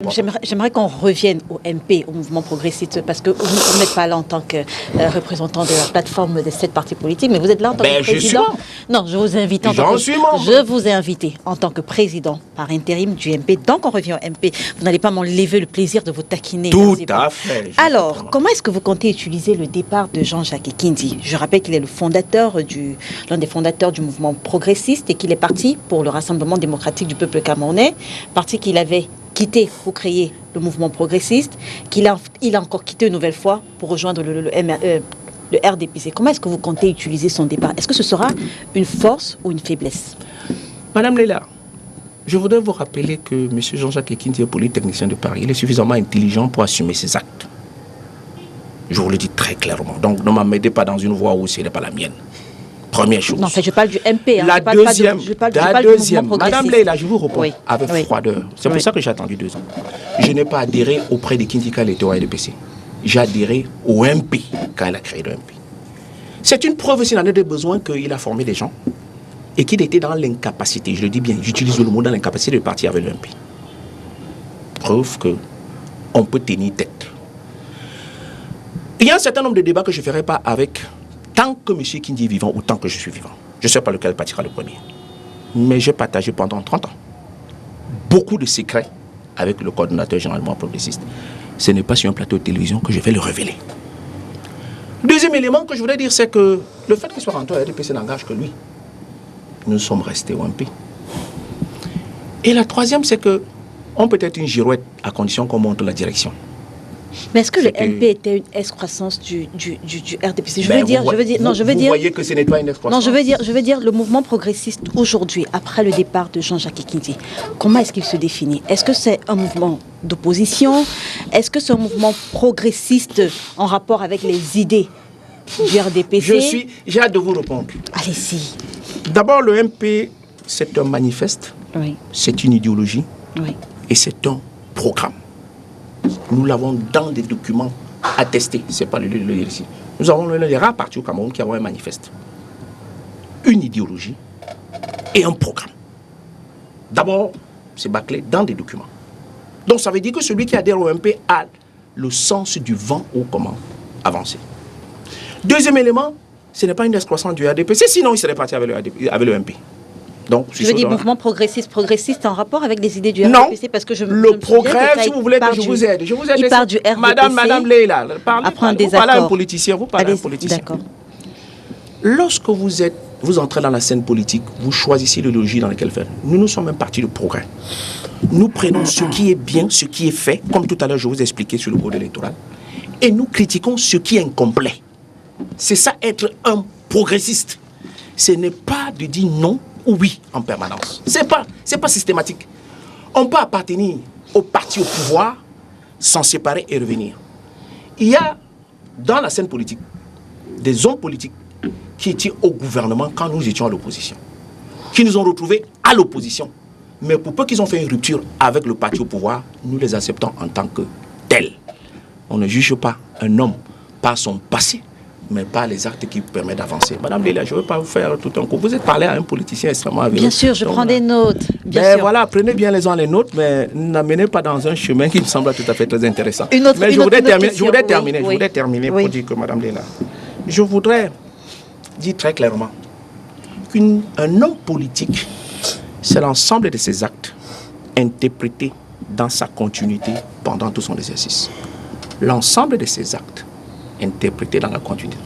J'aimerais qu'on revienne au MP, au mouvement progressiste, parce que vous n'êtes pas là en tant que représentant de la plateforme des 7 partis politiques, mais vous êtes là en tant que président. Non, je vous ai invité je vous ai invité en tant que président par intérim du MP. Donc on revient au MP. Vous n'allez pas m'enlever le plaisir de vous taquiner. Tout à fait. Alors, comment est-ce que vous comptez utiliser le départ de Jean-Jacques Ekindi? Je rappelle qu'il est l'un des fondateurs du mouvement progressiste et qu'il est parti pour le Rassemblement démocratique du peuple camerounais, parti qu'il avait quitté pour créer le mouvement progressiste, qu'il a encore quitté une nouvelle fois pour rejoindre le RDPC. Comment est-ce que vous comptez utiliser son départ? Est-ce que ce sera une force ou une faiblesse? Madame Leila, je voudrais vous rappeler que M. Jean-Jacques Ekindi est polytechnicien de Paris. Il est suffisamment intelligent pour assumer ses actes. Je vous le dis très clairement. Donc ne m'emmènez pas dans une voie où ce n'est pas la mienne. Première chose. Non, je parle du MP. La deuxième, Madame Leila, je vous réponds avec froideur. C'est pour ça que j'ai attendu 2 ans. Je n'ai pas adhéré auprès de Ekindi quand il était au RDPC. J'ai adhéré au MP quand il a créé le MP. C'est une preuve, s'il en a besoin, qu'il a formé des gens et qu'il était dans l'incapacité, je le dis bien, j'utilise le mot dans l'incapacité de partir avec le MP. Preuve qu'on peut tenir tête. Il y a un certain nombre de débats que je ne ferai pas avec tant que M. Ekindi est vivant ou tant que je suis vivant. Je ne sais pas lequel partira le premier. Mais j'ai partagé pendant 30 ans beaucoup de secrets avec le coordonnateur généralement progressiste. Ce n'est pas sur un plateau de télévision que je vais le révéler. Deuxième élément que je voudrais dire, c'est que le fait qu'il soit rentré à RDPC n'engage que lui. Nous sommes restés au MP. Et la troisième, c'est que on peut être une girouette à condition qu'on montre la direction. Mais est-ce que le MP était une excroissance du RDPC? Vous voyez que ce n'est pas une excroissance. Non, je veux dire le mouvement progressiste aujourd'hui, après le départ de Jean-Jacques Ekindi, comment est-ce qu'il se définit? Est-ce que c'est un mouvement d'opposition? Est-ce que c'est un mouvement progressiste en rapport avec les idées du RDPC? J'ai hâte de vous répondre. Allez-y. D'abord, le MP, c'est un manifeste, c'est une idéologie et c'est un programme. Nous l'avons dans des documents attestés. Ce n'est pas le lieu de le dire ici. Nous avons l'un des rares partis au Cameroun qui avons un manifeste, une idéologie et un programme. D'abord, c'est bâclé dans des documents. Donc ça veut dire que celui qui adhère au MP a le sens du vent ou comment avancer. Deuxième élément, ce n'est pas une excroissance du RDPC, sinon il serait parti avec le MP. Donc, je veux dire mouvement progressiste en rapport avec les idées du RDPC, parce que le progrès, si vous voulez que je vous aide. Il part du RDPC. Madame Leila, vous parlez à un politicien, D'accord. Lorsque vous entrez dans la scène politique, vous choisissez l'idéologie dans laquelle faire. Nous sommes un parti de progrès. Nous prenons ce qui est bien, ce qui est fait, comme tout à l'heure je vous ai expliqué sur le code électoral, et nous critiquons ce qui est incomplet. C'est ça être un progressiste. Ce n'est pas de dire non ou oui en permanence. C'est pas systématique. On peut appartenir au parti au pouvoir, s'en séparer et revenir. Il y a dans la scène politique des hommes politiques qui étaient au gouvernement quand nous étions à l'opposition, qui nous ont retrouvés à l'opposition. Mais pour peu qu'ils ont fait une rupture avec le parti au pouvoir, nous les acceptons en tant que tels. On ne juge pas un homme par son passé, mais pas les actes qui permettent d'avancer. Madame Leila, je ne veux pas vous faire tout un coup. Vous êtes parlé à un politicien extrêmement avéré. Bien sûr, je prends des notes. Voilà, prenez bien les uns les nôtres, mais n'amenez pas dans un chemin qui me semble tout à fait très intéressant. Je voudrais terminer pour dire que, Madame Leila, je voudrais dire très clairement qu'un homme politique, c'est l'ensemble de ses actes interprétés dans sa continuité pendant tout son exercice. L'ensemble de ses actes interprété dans la continuité.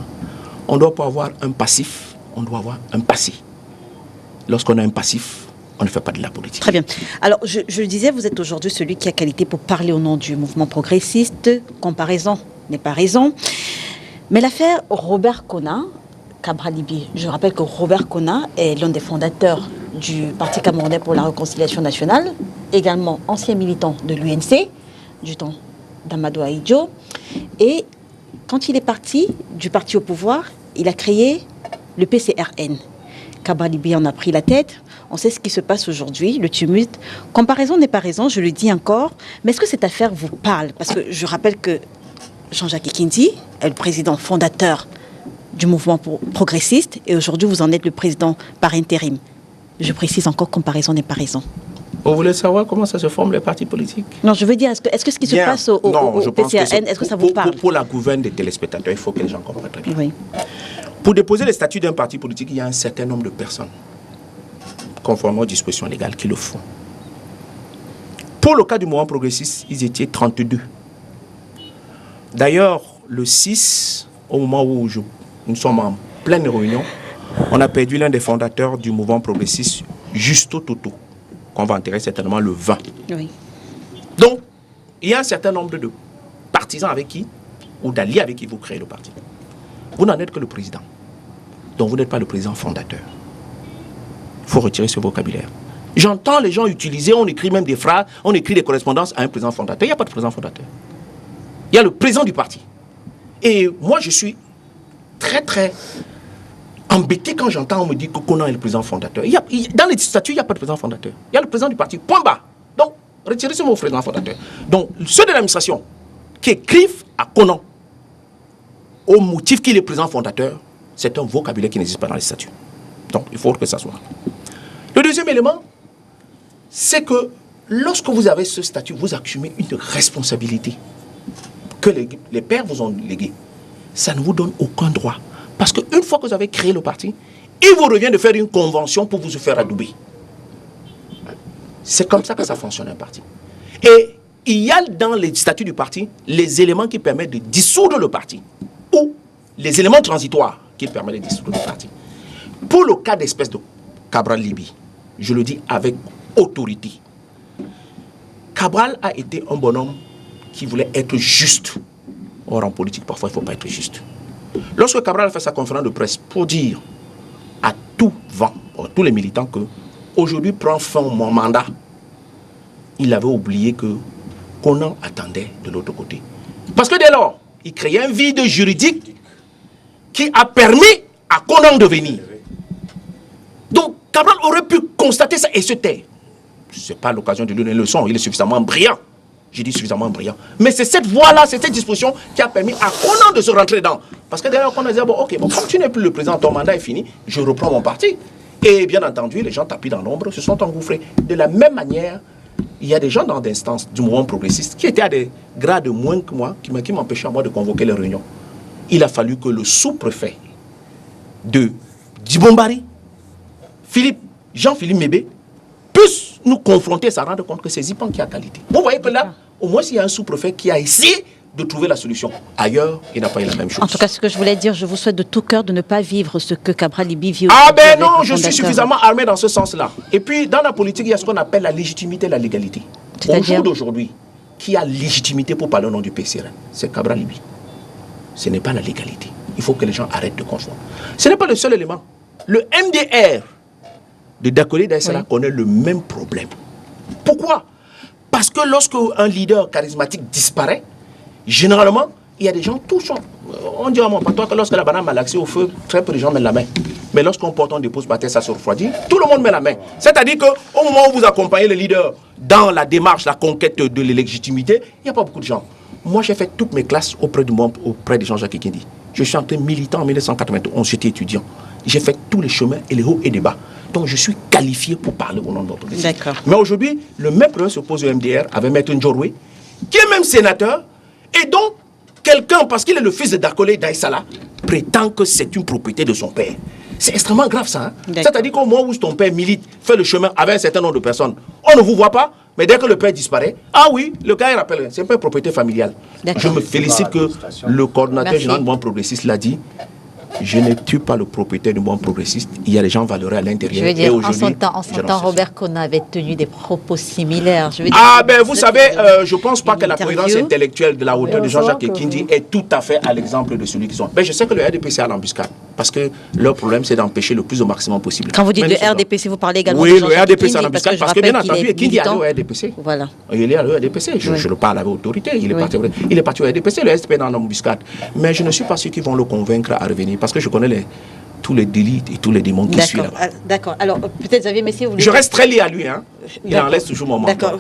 On doit pas avoir un passif, on doit avoir un passé. Lorsqu'on a un passif, on ne fait pas de la politique. Très bien. Alors, je le disais, vous êtes aujourd'hui celui qui a qualité pour parler au nom du mouvement progressiste. Comparaison n'est pas raison. Mais l'affaire Robert Kona, Cabral-Libye, je rappelle que Robert Kona est l'un des fondateurs du Parti camerounais pour la réconciliation nationale, également ancien militant de l'UNC, du temps d'Amadou Ahidjo, et quand il est parti du parti au pouvoir, il a créé le PCRN. Cabral-Libye en a pris la tête. On sait ce qui se passe aujourd'hui, le tumulte. Comparaison n'est pas raison, je le dis encore. Mais est-ce que cette affaire vous parle? Parce que je rappelle que Jean-Jacques Ekindi est le président fondateur du mouvement progressiste et aujourd'hui vous en êtes le président par intérim. Je précise encore, comparaison n'est pas raison. Vous voulez savoir comment ça se forme les partis politiques? Non, je veux dire, est-ce que ce qui se passe au PCRN, est-ce que ça vous parle? Pour la gouverne des téléspectateurs, il faut que les gens comprennent très bien. Oui. Pour déposer le statut d'un parti politique, il y a un certain nombre de personnes, conformément aux dispositions légales, qui le font. Pour le cas du mouvement progressiste, ils étaient 32. D'ailleurs, le 6, au moment où nous sommes en pleine réunion, on a perdu l'un des fondateurs du mouvement progressiste, Justo Toto, qu'on va enterrer certainement le 20. Oui. Donc, il y a un certain nombre de partisans avec qui, ou d'alliés avec qui vous créez le parti. Vous n'en êtes que le président. Donc, vous n'êtes pas le président fondateur. Il faut retirer ce vocabulaire. J'entends les gens utiliser, on écrit même des phrases, on écrit des correspondances à un président fondateur. Il n'y a pas de président fondateur. Il y a le président du parti. Et moi, je suis très, très embêté quand j'entends, on me dit que Konan est le président fondateur. Dans les statuts, il n'y a pas de président fondateur. Il y a le président du parti. Point bas. Donc, retirez ce mot président fondateur. Donc, ceux de l'administration qui écrivent à Konan au motif qu'il est président fondateur, c'est un vocabulaire qui n'existe pas dans les statuts. Donc, il faut que ça soit. Le deuxième élément, c'est que lorsque vous avez ce statut, vous assumez une responsabilité que les pères vous ont léguée. Ça ne vous donne aucun droit. Parce qu'une fois que vous avez créé le parti, il vous revient de faire une convention pour vous faire adouber. C'est comme ça que ça fonctionne un parti. Et il y a dans les statuts du parti les éléments qui permettent de dissoudre le parti ou les éléments transitoires qui permettent de dissoudre le parti. Pour le cas d'espèce de Cabral Libye, je le dis avec autorité, Cabral a été un bonhomme qui voulait être juste. Or, en politique, parfois, il ne faut pas être juste. Lorsque Cabral a fait sa conférence de presse pour dire à tout vent, à tous les militants que aujourd'hui prend fin mon mandat, il avait oublié que Konan attendait de l'autre côté. Parce que dès lors, il créait un vide juridique qui a permis à Konan de venir. Donc, Cabral aurait pu constater ça et se taire. Ce n'est pas l'occasion de lui donner une leçon, il est suffisamment brillant. J'ai dit suffisamment brillant. Mais c'est cette voie-là, c'est cette disposition qui a permis à Konan de se rentrer dedans. Parce que d'ailleurs, Konan disait, bon, ok, bon, comme tu n'es plus le président, ton mandat est fini, je reprends mon parti. Et bien entendu, les gens tapis dans l'ombre se sont engouffrés. De la même manière, il y a des gens dans l'instance du mouvement progressiste qui étaient à des grades moins que moi, qui m'empêchaient à moi de convoquer les réunions. Il a fallu que le sous-préfet de Djibombari, Jean-Philippe Mébé, puisse nous confronter, ça rendre compte que c'est Zipan qui a qualité. Vous voyez que là, au moins, il y a un sous-préfet qui a essayé de trouver la solution. Ailleurs, il n'a pas eu la même chose. En tout cas, ce que je voulais dire, je vous souhaite de tout cœur de ne pas vivre ce que Cabral Libye vit. Ah ben non, je suis suffisamment armé dans ce sens-là. Et puis, dans la politique, il y a ce qu'on appelle la légitimité et la légalité. Au jour d'aujourd'hui, qui a légitimité pour parler au nom du PCRN, c'est Cabral Libye. Ce n'est pas la légalité. Il faut que les gens arrêtent de confondre. Ce n'est pas le seul élément. Le MDR de Dakolé Daïsala connaît le même problème. Pourquoi? Parce que lorsque un leader charismatique disparaît, généralement, il y a des gens touchants. On dit à mon patron que lorsque la banane a l'accès au feu, très peu de gens mettent la main. Mais lorsqu'on porte, on dépose par terre, ça se refroidit, tout le monde met la main. C'est-à-dire qu'au moment où vous accompagnez le leader dans la démarche, la conquête de la légitimité, il n'y a pas beaucoup de gens. Moi, j'ai fait toutes mes classes auprès de Jean-Jacques Kikindi. Je suis entré militant en 1991, j'étais étudiant. J'ai fait tous les chemins et les hauts et les bas. Donc, je suis qualifié pour parler au nom de notre pays. Mais aujourd'hui, le même problème se pose au MDR avec Maître Njorwe, qui est même sénateur, et donc, quelqu'un, parce qu'il est le fils de Dakolé Daïsala, prétend que c'est une propriété de son père. C'est extrêmement grave, ça. Hein? C'est-à-dire qu'au moment où ton père milite, fait le chemin avec un certain nombre de personnes, on ne vous voit pas, mais dès que le père disparaît, ah oui, le gars, il rappelle, c'est pas une propriété familiale. Je me félicite que le coordonnateur général du mouvement progressiste l'a dit. Je ne tue pas le propriétaire du mouvement progressiste. Il y a des gens valeureux à l'intérieur. Je veux dire, en son temps, Robert Konan avait tenu des propos similaires. Je veux dire, vous savez, je ne pense pas que la cohérence intellectuelle de la hauteur de Jean-Jacques Kindi est tout à fait à l'exemple de celui qu'ils ont. Je sais que le RDPC a l'embuscade. Parce que leur problème, c'est d'empêcher le plus au maximum possible. Quand vous dites le RDPC, vous parlez également de Jean-Jacques Kindi. Oui, le RDPC a l'embuscade. Parce que bien entendu, Kindi est allé au RDPC. Voilà. Il est allé au RDPC. Je le parle avec autorité. Il est parti au RDPC. Le RDPC est dans l'embuscade. Mais je ne suis pas sûr qu'ils vont le convaincre à revenir. Parce que je connais tous les délits et tous les démons qui suivent là. D'accord. Alors, peut-être Xavier Messier, vous voulez... Je reste très lié à lui. Hein. Il en laisse toujours mon mentor. D'accord.